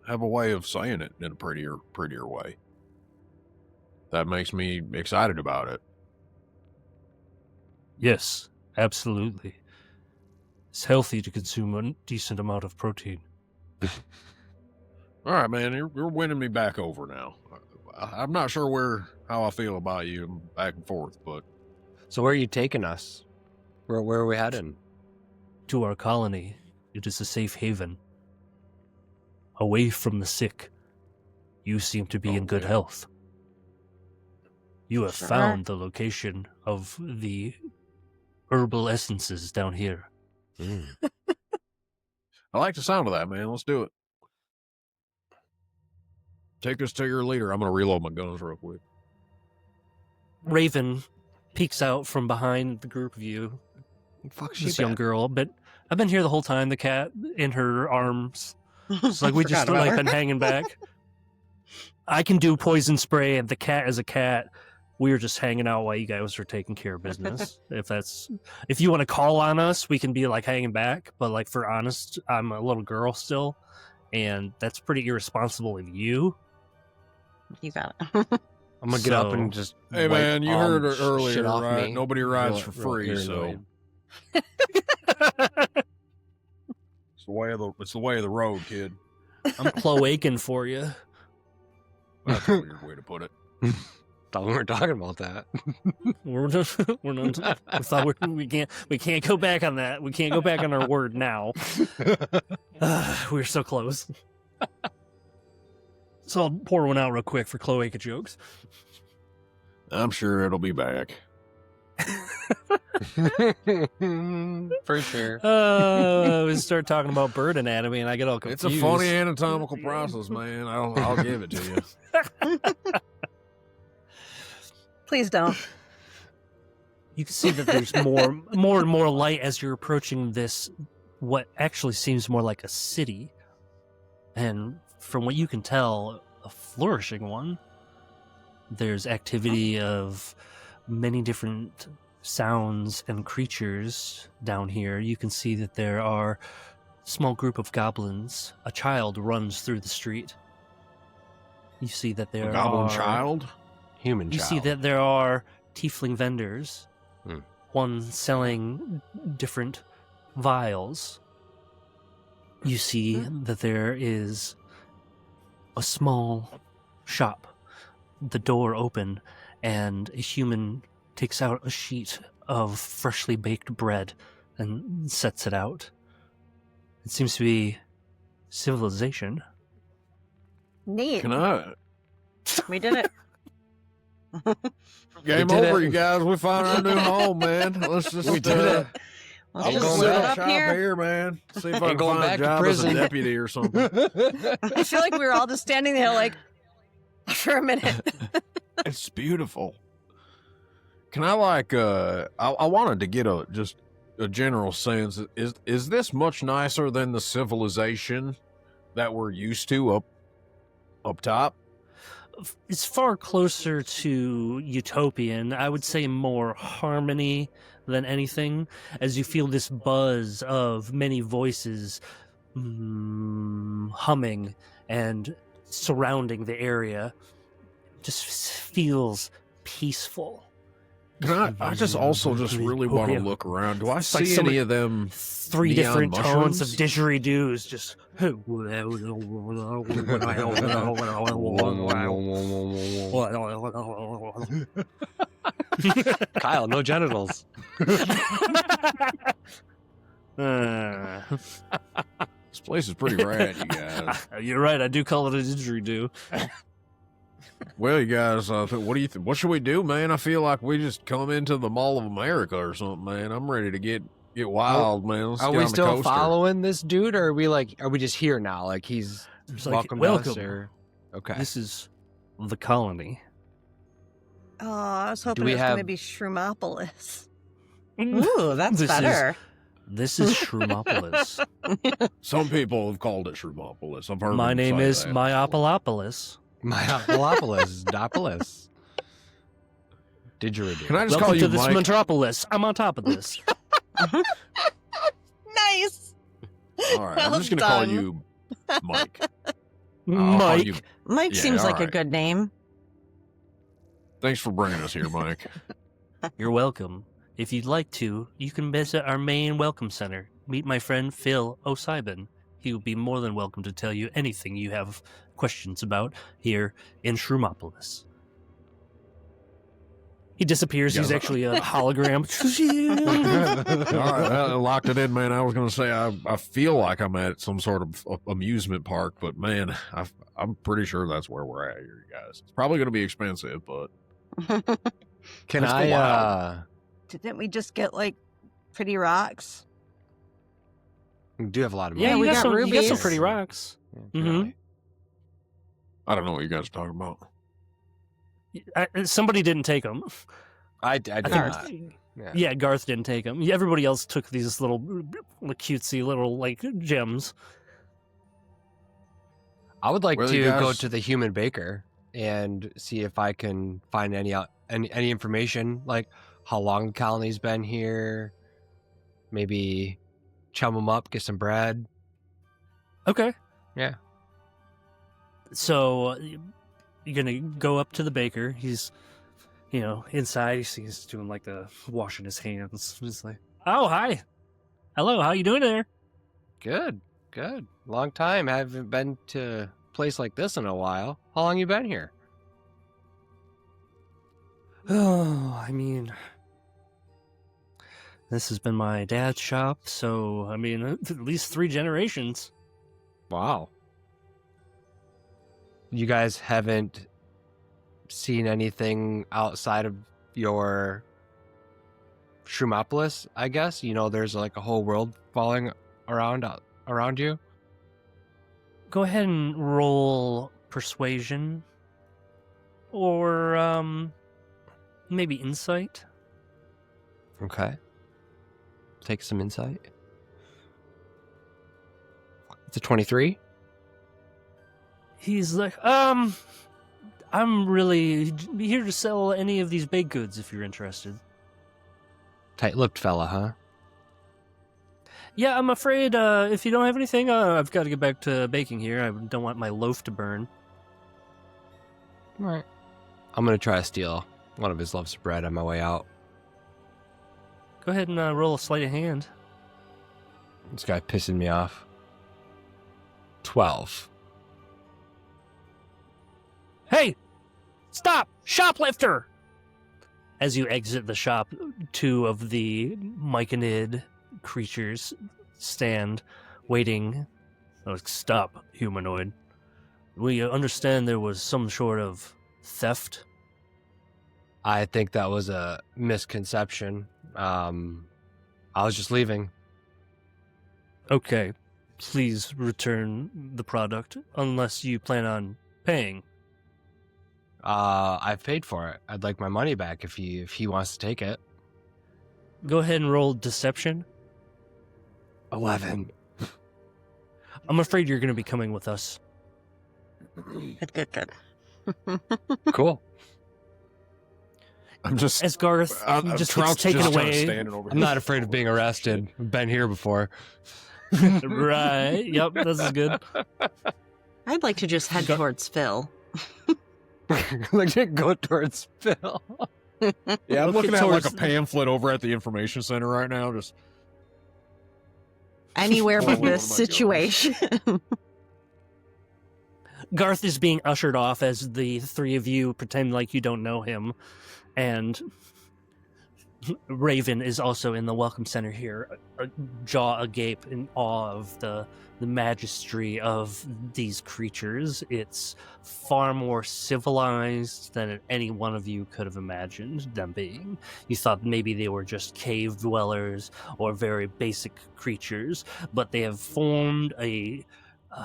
S3: have a way of saying it in a prettier way. That makes me excited about it.
S1: Yes, absolutely. It's healthy to consume a decent amount of protein.
S3: All right, man, you're winning me back over now. I'm not sure how I feel about you back and forth, but
S4: So where are you taking us? Where are we heading?
S1: To our colony, it is a safe haven. Away from the sick, you seem to be in good
S3: Okay.
S1: health. You have
S6: Sure.
S1: found the location of the herbal essences down here.
S3: I like the sound of that, man. Let's do it. Take us to your leader. I'm going to reload my guns real quick.
S1: Raven peeks out from behind the group of you.
S4: Fuck,
S1: This young girl, but I've been here the whole time. The cat in her arms. It's like we just
S6: Forgot about
S1: like
S6: her.
S1: been hanging back. I can do poison spray, and the cat is a cat. We were just hanging out while you guys were taking care of business. If you want to call on us, we can be like hanging back. But like for honest, I'm a little girl still, and that's pretty irresponsible of you.
S6: You got it.
S4: I'm gonna get up
S1: So-
S4: and just.
S3: Hey,
S4: wipe
S3: man, you
S4: all
S3: heard
S4: the
S3: it earlier,
S4: shit off
S3: right?
S4: me.
S3: Nobody rides
S4: Real-
S3: for
S4: real-
S3: free,
S4: real
S3: so
S4: annoyed.
S3: it's the way of the road, kid.
S1: I'm cloaking for you.
S3: That's a weird way to put it.
S4: Thought we weren't talking about that.
S1: We're not. I thought we can't go back on that. We can't go back on our word now. We're so close. So I'll pour one out real quick for cloaca jokes.
S3: I'm sure it'll be back.
S4: For sure.
S1: We start talking about bird anatomy, and I get all confused.
S3: It's a funny anatomical process, man. I'll give it to you.
S5: Please don't.
S1: You can see that there's more and more light as you're approaching this, what actually seems more like a city. And from what you can tell, a flourishing one. There's activity of many different sounds and creatures down here. You can see that there are a small group of goblins. A child runs through the street. You see that there
S3: A goblin
S1: are...
S3: child?
S4: Human
S1: You
S4: child.
S1: see that there are tiefling vendors,
S4: Hmm.
S1: one selling different vials. You see that there is a small shop, the door open, and a human takes out a sheet of freshly baked bread and sets it out. It seems to be civilization.
S5: Neat.
S3: Can I?
S6: We did it.
S3: Game
S4: did
S3: over,
S4: it.
S3: you guys. We found our new home, man. Let's just
S4: We did it.
S6: Let's
S3: I'll
S6: just
S3: go
S6: split
S3: set
S6: it up
S3: shop
S6: here.
S3: man. See if I
S4: Ain't
S3: can
S4: going
S3: find a
S4: back to
S3: job as a
S4: prison.
S3: deputy or something.
S5: I feel like we were all just standing there like for a minute.
S3: It's beautiful. Can I I wanted to get just a general sense. Is this much nicer than the civilization that we're used to up top?
S1: It's far closer to utopian. I would say more harmony than anything, as you feel this buzz of many voices humming and surrounding the area. Just feels peaceful.
S3: Can I just also just really want to look around. Do I
S1: It's like
S3: see
S1: some-
S3: any of them?
S1: Three
S3: Neon
S1: different tones of
S3: mushrooms?
S1: didgeridoos just
S4: Kyle, no genitals.
S3: This place is pretty rad, you guys.
S1: You're right, I do call it a didgeridoo.
S3: Well, you guys, what do you think? What should we do, man? I feel like we just come into the Mall of America or something, man. I'm ready to get wild, man. Let's
S4: Are
S3: get
S4: we
S3: on the
S4: still
S3: coaster.
S4: following this dude, or are we just here now? Like he's
S1: It's like,
S4: welcome to us,
S1: welcome.
S4: or okay.
S1: This is the colony.
S5: Oh, I was hoping
S4: we
S5: it was going to
S4: have-
S5: be Shroomopolis.
S6: Ooh, that's
S1: This is-
S6: better.
S1: This is Shroomopolis.
S3: Some people have called it Shroomopolis. I've heard
S1: My
S3: them
S1: name
S3: say
S1: is
S3: that.
S1: Myopolopolis.
S4: Myopolopolis, Dopolis. Didgeridoo.
S3: Can I just
S1: Welcome
S3: call
S1: to
S3: you
S1: this
S3: Mike?
S1: metropolis. I'm on top of this.
S5: Nice.
S3: All right, I'm
S5: Well
S3: just going to call
S5: done.
S3: you Mike. I'll call
S1: Mike.
S3: you-
S6: Mike
S3: Yeah,
S6: seems
S3: all
S6: like a
S3: right.
S6: good name.
S3: Thanks for bringing us here, Mike.
S1: You're welcome. If you'd like to, you can visit our main welcome center. Meet my friend Phil O'Sibin. He will be more than welcome to tell you anything you have questions about here in Shroomopolis. He disappears.
S3: Yeah,
S1: He's
S3: but-
S1: actually a hologram.
S3: All right, I locked it in, man. I was going to say I feel like I'm at some sort of amusement park, but man, I'm pretty sure that's where we're at here, you guys. It's probably going to be expensive, but
S4: Can
S3: Let's go
S4: I? uh,
S3: wild.
S5: Didn't we just get like pretty rocks?
S4: We do have a lot of money.
S1: Yeah,
S6: we
S1: you
S6: got
S1: got some
S6: rubies.
S1: pretty rocks.
S4: Yeah,
S1: Mm-hmm.
S4: apparently.
S3: I don't know what you guys are talking about.
S1: Somebody didn't take them.
S4: I did
S6: Garth.
S4: not.
S1: Yeah, Garth didn't take them. Everybody else took these little cutesy little like gems.
S4: I would like
S3: Well,
S4: to
S3: you
S4: go
S3: guys-
S4: to the human baker and see if I can find any information, like how long the colony's been here. Maybe chum them up, get some bread.
S1: Okay.
S4: Yeah.
S1: So you're gonna go up to the baker. He's, inside. He's doing like the washing his hands. He's like, "Oh, hi, hello. How you doing there?"
S4: Good. Long time. I haven't been to a place like this in a while. How long you been here?
S1: Oh, I mean, this has been my dad's shop, so I mean, at least 3 generations.
S4: Wow. You guys haven't seen anything outside of your Shroomopolis, I guess? There's like a whole world falling around you.
S1: Go ahead and roll persuasion, or maybe insight.
S4: Okay. Take some insight. It's a 23.
S1: He's like, I'm really here to sell any of these baked goods if you're interested.
S4: Tight-lipped fella, huh?
S1: Yeah, I'm afraid if you don't have anything, I've got to get back to baking here. I don't want my loaf to burn.
S4: All right. I'm going to try to steal one of his loaves of bread on my way out.
S1: Go ahead and roll a sleight of hand.
S4: This guy pissing me off. 12.
S1: Hey! Stop! Shoplifter! As you exit the shop, 2 of the myconid creatures stand, waiting. Like, stop, humanoid. We understand there was some sort of theft.
S4: I think that was a misconception. I was just leaving.
S1: Okay, please return the product, unless you plan on paying.
S4: I've paid for it. I'd like my money back if he wants to take it.
S1: Go ahead and roll deception.
S4: 11.
S1: I'm afraid you're going to be coming with us.
S6: Good.
S4: Cool.
S3: I'm just.
S1: As Garth just gets
S3: Trout's
S1: taken
S3: just kinda
S1: away.
S3: standing over
S4: I'm
S3: here.
S4: not afraid of being arrested. I've been here before.
S1: Right. Yep, this is good.
S6: I'd like to just head towards Phil.
S4: Like, go towards Phil.
S3: Yeah, I'm
S1: Look
S3: looking at like a
S1: towards-
S3: pamphlet over at the information center right now. Just
S6: Anywhere but
S3: Where
S6: this
S3: am I going?
S6: situation.
S1: Garth is being ushered off as the 3 of you pretend like you don't know him. And Raven is also in the welcome center here, jaw agape in awe of the majesty of these creatures. It's far more civilized than any one of you could have imagined them being. You thought maybe they were just cave dwellers or very basic creatures, but they have formed a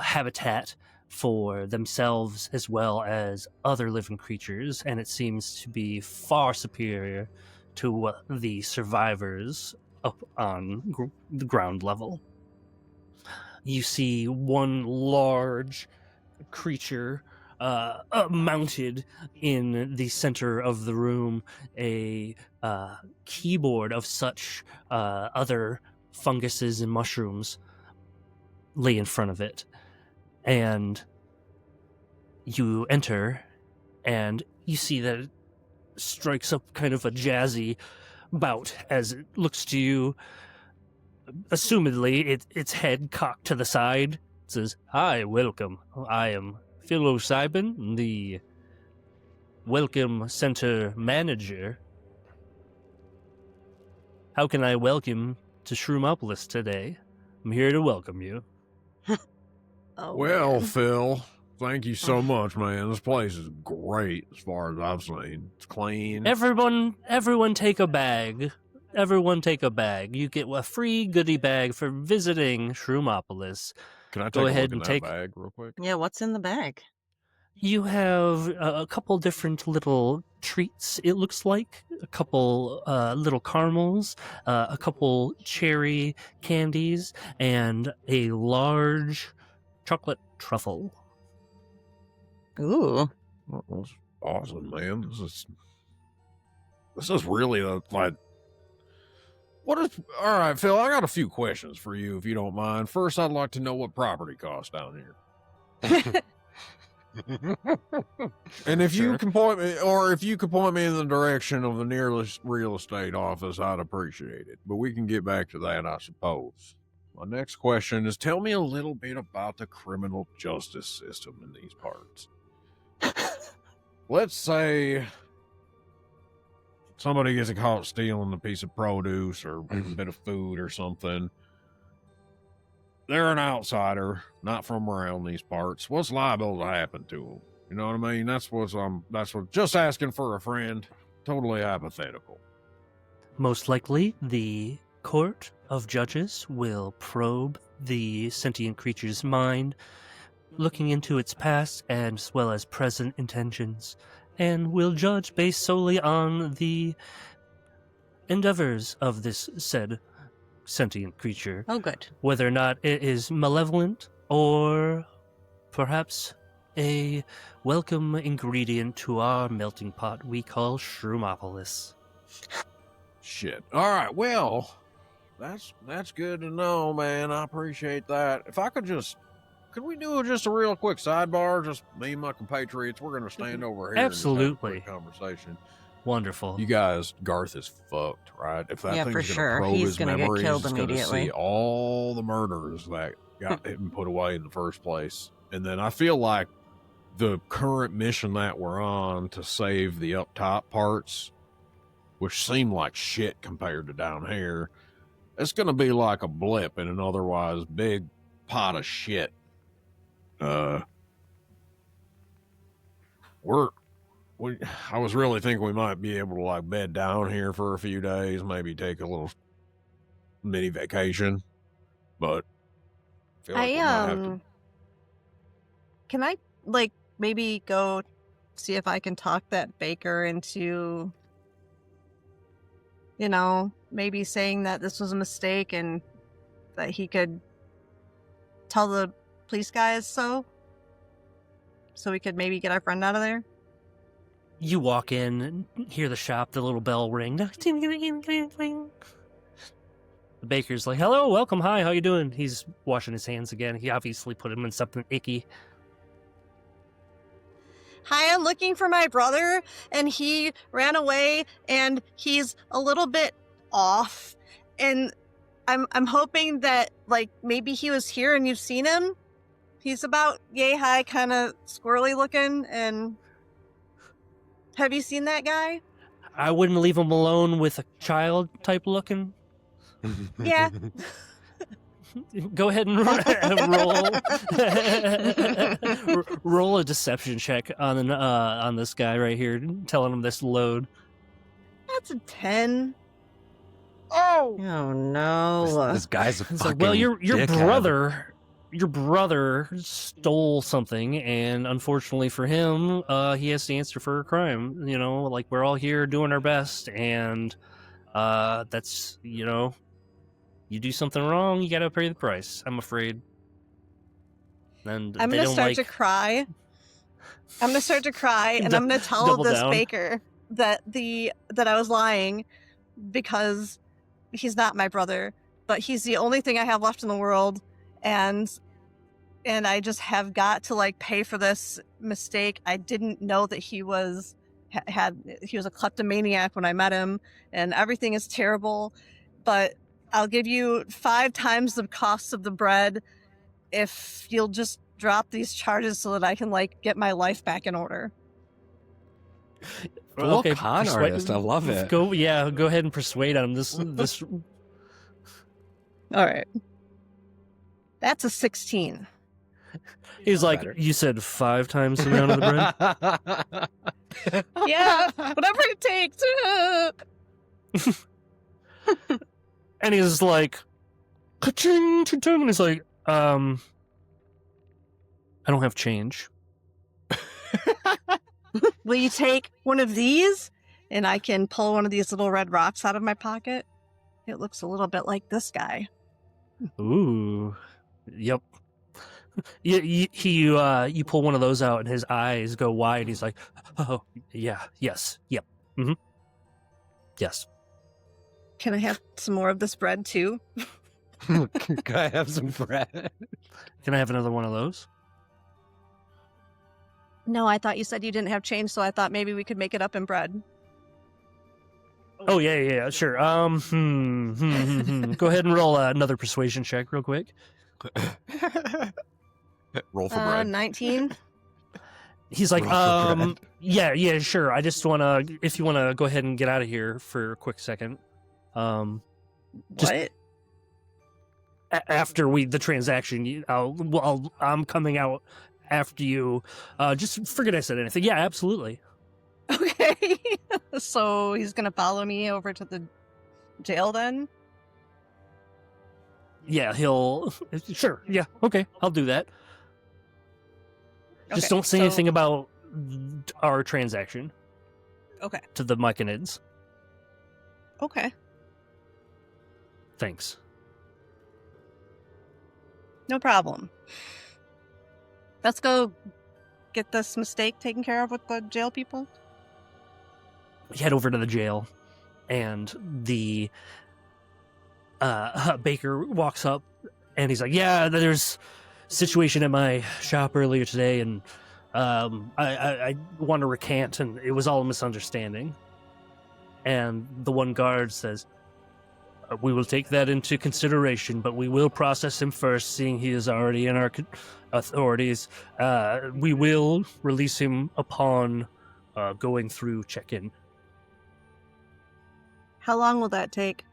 S1: habitat for themselves as well as other living creatures, and it seems to be far superior to what the survivors up on the ground level. You see one large creature mounted in the center of the room, a keyboard of such other funguses and mushrooms lay in front of it. And you enter, and you see that it strikes up kind of a jazzy bout as it looks to you. Assumedly, its head cocked to the side. It says, "Hi, welcome. I am Psilocybin, the Welcome Center Manager. How can I welcome to Shroomopolis today? I'm here to welcome you."
S5: Oh,
S3: well,
S5: man.
S3: Phil, thank you so much, man. This place is great as far as I've seen. It's clean.
S1: Everyone take a bag. everyone take a bag. You get a free goodie bag for visiting Shroomopolis.
S3: Can I take
S1: Go
S3: a
S1: ahead
S3: look in
S1: and
S3: that
S1: take.
S3: bag real quick?
S6: Yeah, what's in the bag?
S1: You have a couple different little treats, it looks like. A couple little caramels, a couple cherry candies, and a large chocolate truffle.
S6: Ooh.
S3: Oh, that's awesome, man. This is really like. What is? All right, Phil. I got a few questions for you, if you don't mind. First, I'd like to know what property costs down here. And if you
S1: Sure.
S3: can point me, or if you could point me in the direction of the nearest real estate office, I'd appreciate it. But we can get back to that, I suppose. My next question is, tell me a little bit about the criminal justice system in these parts. Let's say somebody gets caught stealing a piece of produce or a bit of food or something. They're an outsider, not from around these parts. What's liable to happen to them? You know what I mean? That's what just asking for a friend. Totally hypothetical.
S1: Most likely, the court of judges will probe the sentient creature's mind, looking into its past as well as present intentions, and will judge based solely on the endeavors of this said sentient creature,
S6: Oh, good.
S1: whether or not it is malevolent or perhaps a welcome ingredient to our melting pot we call Shroomopolis.
S3: Shit. All right. Well, that's good to know, man. I appreciate that. If I could we do just a real quick sidebar? Just me and my compatriots. We're gonna stand over here.
S1: Absolutely.
S3: And just have a quick conversation.
S1: Wonderful.
S3: You guys, Garth is fucked, right? If that
S6: Yeah,
S3: thing's
S6: for
S3: gonna
S6: sure.
S3: probe
S6: He's
S3: his
S6: gonna get
S3: memories,
S6: killed
S3: he's gonna
S6: immediately.
S3: see all the murders that got him put away in the first place. And then I feel like the current mission that we're on to save the up top parts, which seem like shit compared to down here, it's gonna be like a blip in an otherwise big pot of shit. I was really thinking we might be able to like bed down here for a few days, maybe take a little mini vacation, but I feel like we might have to.
S5: Can I like maybe go see if I can talk that baker into, maybe saying that this was a mistake and that he could tell the police guys so we could maybe get our friend out of there?
S1: You walk in and hear the shop, the little bell ring. The baker's like, hello, welcome, hi, how you doing? He's washing his hands again. He obviously put him in something icky.
S5: Hi, I'm looking for my brother, and he ran away, and he's a little bit off, and I'm hoping that, like, maybe he was here and you've seen him. He's about yay high, kind of squirrely looking, and have you seen that guy?
S1: I wouldn't leave him alone with a child type looking.
S5: Yeah.
S1: Go ahead and roll a deception check on this guy right here, telling him this load.
S5: That's a 10.
S6: Oh no.
S4: This guy's a
S1: It's
S4: fucking
S1: like, well, your
S4: dickhead.
S1: brother stole something, and unfortunately for him, he has to answer for a crime. Like, we're all here doing our best, and that's you do something wrong, you gotta pay the price. I'm afraid. And
S5: I'm gonna start to cry. I'm gonna start to cry, and I'm gonna tell
S1: Double
S5: this
S1: down.
S5: baker that I was lying because he's not my brother, but he's the only thing I have left in the world, and I just have got to like pay for this mistake. I didn't know that he was he was a kleptomaniac when I met him, and everything is terrible, but I'll give you 5 times the cost of the bread if you'll just drop these charges so that I can like get my life back in order.
S4: Full con artist. I love it.
S1: Go ahead and persuade him. This
S5: All right. That's a 16.
S1: he's like,
S4: Better.
S1: you said 5 times the amount of the bread.
S5: Yeah, whatever it takes.
S1: And he's like, ka-ching, cha-ching, and he's like, I don't have change.
S5: Will you take one of these? And I can pull one of these little red rocks out of my pocket. It looks a little bit like this guy.
S1: Ooh, yep. You pull one of those out, and his eyes go wide. He's like, "Oh, yeah, yes, yep, yes."
S5: Can I have some more of this bread too?
S4: Can I have some bread?
S1: Can I have another one of those?
S5: No, I thought you said you didn't have change, so I thought maybe we could make it up in bread.
S1: Oh yeah, sure. Go ahead and roll another persuasion check, real quick.
S2: Roll for bread.
S5: 19.
S1: He's like,
S4: Roll for bread.
S1: yeah, sure. I just wanna, if you wanna go ahead and get out of here for a quick second. Just-
S5: What?
S1: After the transaction, I'm coming out after you. Just forget I said anything. Yeah, absolutely.
S5: Okay. So he's going to follow me over to the jail then?
S1: Yeah, he'll. Sure. Yeah. Okay. I'll do that. Just
S5: Okay,
S1: don't say
S5: so-
S1: anything about our transaction
S5: Okay.
S1: to the Myconids.
S5: Okay.
S1: Thanks.
S5: No problem. Let's go get this mistake taken care of with the jail people.
S1: We head over to the jail, and the baker walks up, and he's like, "Yeah, there's a situation at my shop earlier today, and I want to recant, and it was all a misunderstanding." And the one guard says, "We will take that into consideration, but we will process him first, seeing he is already in our authorities. We will release him upon going through check-in."
S5: How long will that take?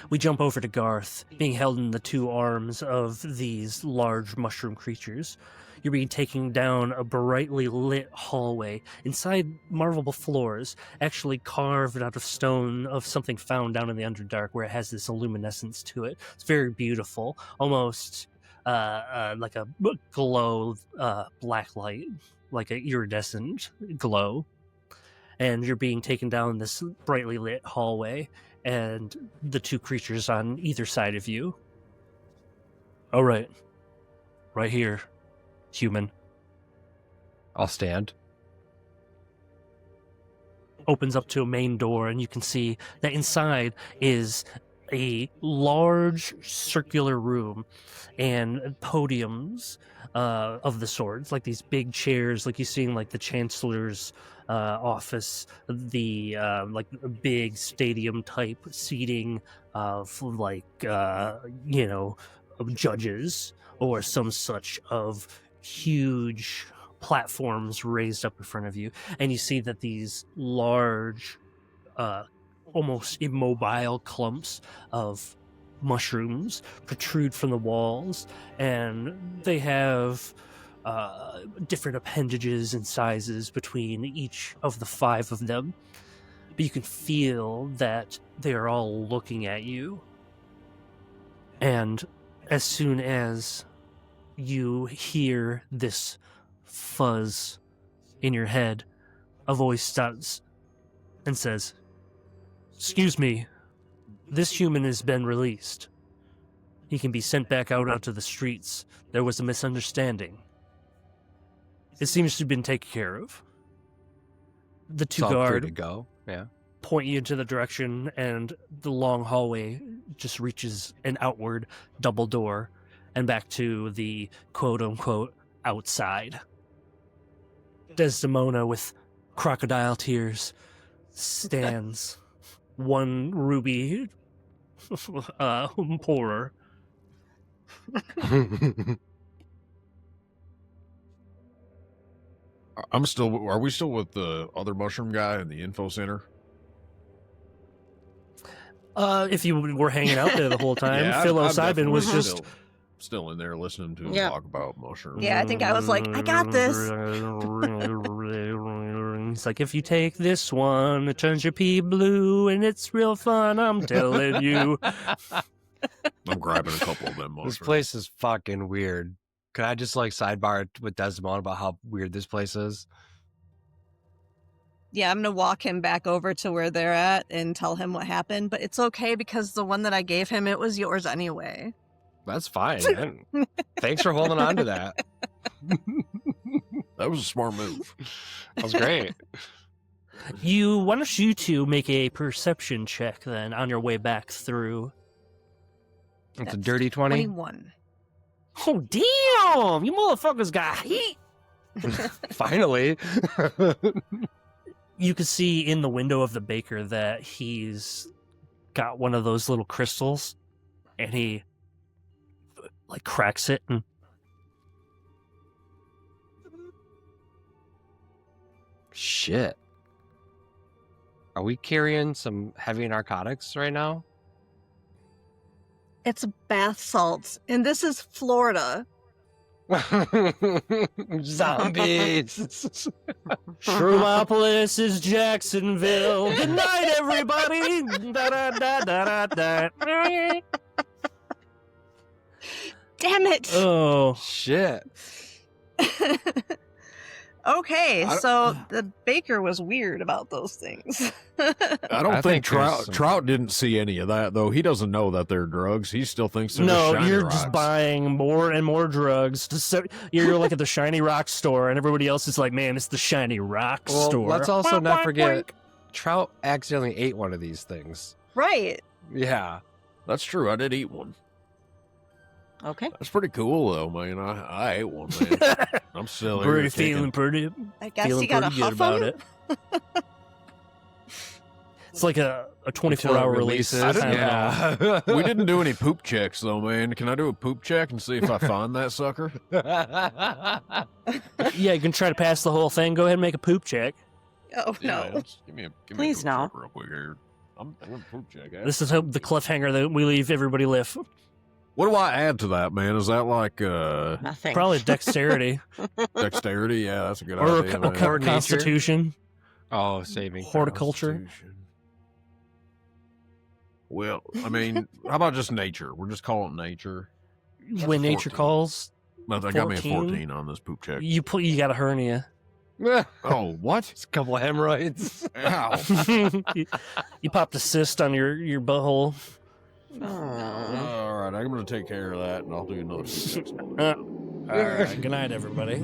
S1: We jump over to Garth, being held in the two arms of these large mushroom creatures. You're being taken down a brightly lit hallway. Inside, marble floors, actually carved out of stone of something found down in the Underdark, where it has this luminescence to it. It's very beautiful, almost like a glow, black light, like an iridescent glow. And you're being taken down this brightly lit hallway, and the two creatures on either side of you. All right. Right here, human.
S4: I'll stand.
S1: Opens up to a main door, and you can see that inside is a large circular room and podiums of the sorts, like these big chairs, like you see in like the chancellor's office, the like a big stadium type seating of like judges or some such of huge platforms raised up in front of you, and you see that these large almost immobile clumps of mushrooms protrude from the walls, and they have different appendages and sizes between each of the 5 of them. But you can feel that they are all looking at you. And as soon as you hear this fuzz in your head, a voice starts and says, "Excuse me, this human has been released. He can be sent back out onto the streets. There was a misunderstanding. It seems to have been taken care of." The two
S4: So I'm free to
S1: guard
S4: go. Yeah.
S1: point you into the direction, and the long hallway just reaches an outward double door and back to the quote-unquote outside. Desdemona, with crocodile tears, stands one ruby poorer.
S3: Are we still with the other mushroom guy in the info center?
S1: If you were hanging out there the whole time,
S3: Yeah,
S1: Phil
S3: I'm
S1: O'Sibin was
S3: definitely
S1: just...
S3: still in there listening to him
S6: Yeah.
S3: talk about mushrooms.
S5: Yeah, I think I was like, I got this.
S1: He's like, if you take this one, it turns your pee blue, and it's real fun, I'm telling you.
S3: I'm grabbing a couple of them.
S4: This
S3: mushrooms.
S4: place is fucking weird. Could I just like sidebar with Desmond about how weird this place is?
S5: Yeah, I'm gonna walk him back over to where they're at and tell him what happened. But it's okay because the one that I gave him, it was yours anyway.
S4: That's fine. Man. Thanks for holding on to that.
S3: That was a smart move.
S4: That was great.
S1: Why don't you two make a perception check then on your way back through?
S4: It's a
S5: That's
S4: dirty 20.
S5: 21.
S1: Oh, damn! You motherfuckers got heat!
S4: Finally.
S1: You can see in the window of the baker that he's got one of those little crystals, and he like cracks it and
S4: Shit. Are we carrying some heavy narcotics right now?
S5: It's bath salts, and this is Florida.
S4: Zombies.
S1: Shroomopolis is Jacksonville. Good night, everybody. Da, da, da, da, da, da.
S5: Damn it!
S1: Oh,
S4: Shit.
S5: Okay,
S3: I-
S5: so the baker was weird about those things.
S3: I don't
S4: I
S3: think
S4: think there's some-
S3: Trout didn't see any of that though. He doesn't know that they're drugs. He still thinks they're
S1: no,
S3: shiny
S1: you're
S3: rocks.
S1: just buying more and more drugs. You're like at the Shiny Rock store, and everybody else is like, man, it's the Shiny Rock
S4: Well,
S1: store.
S4: let's also
S1: Wonk,
S4: not
S1: wonk,
S4: forget
S1: wonk.
S4: Trout accidentally ate one of these things.
S5: Right.
S4: Yeah.
S3: That's true. I did eat one.
S6: Okay.
S3: That's pretty cool though, man. I ate one, man. I'm still here
S1: Pretty
S3: kicking.
S1: feeling pretty.
S5: I guess
S1: Feeling
S5: you gotta
S1: pretty good
S5: huff
S1: about
S5: them.
S1: it. It's like a 24-hour release.
S4: Releases.
S1: kind of
S4: Yeah.
S3: We didn't do any poop checks though, man. Can I do a poop check and see if I find that sucker?
S1: Yeah, you can try to pass the whole thing. Go ahead and make a poop check.
S5: Oh
S3: Yeah,
S5: no.
S3: man, give me a
S6: Please
S3: poop
S6: no.
S3: check real quick here. I'm doing a poop check.
S1: This is the cliffhanger that we leave everybody with.
S3: What do I add to that, man? Is that like
S6: Nothing.
S1: Probably dexterity
S3: dexterity? Yeah, that's a good
S1: or
S3: idea. man.
S4: Or nature.
S1: constitution.
S4: Oh, saving.
S1: Horticulture.
S3: Constitution. Well, I mean, how about just nature? We're just calling it nature.
S1: When
S3: a
S1: nature
S3: 14.
S1: calls,
S3: Well, they got me a
S1: 14?
S3: 14 on this poop check.
S1: you got a hernia.
S3: Oh, what?
S4: It's a couple of hemorrhoids.
S3: Ow.
S1: you popped a cyst on your butthole.
S3: All right, I'm going to take care of that, and I'll do another poop check.
S1: All right. Good night, everybody.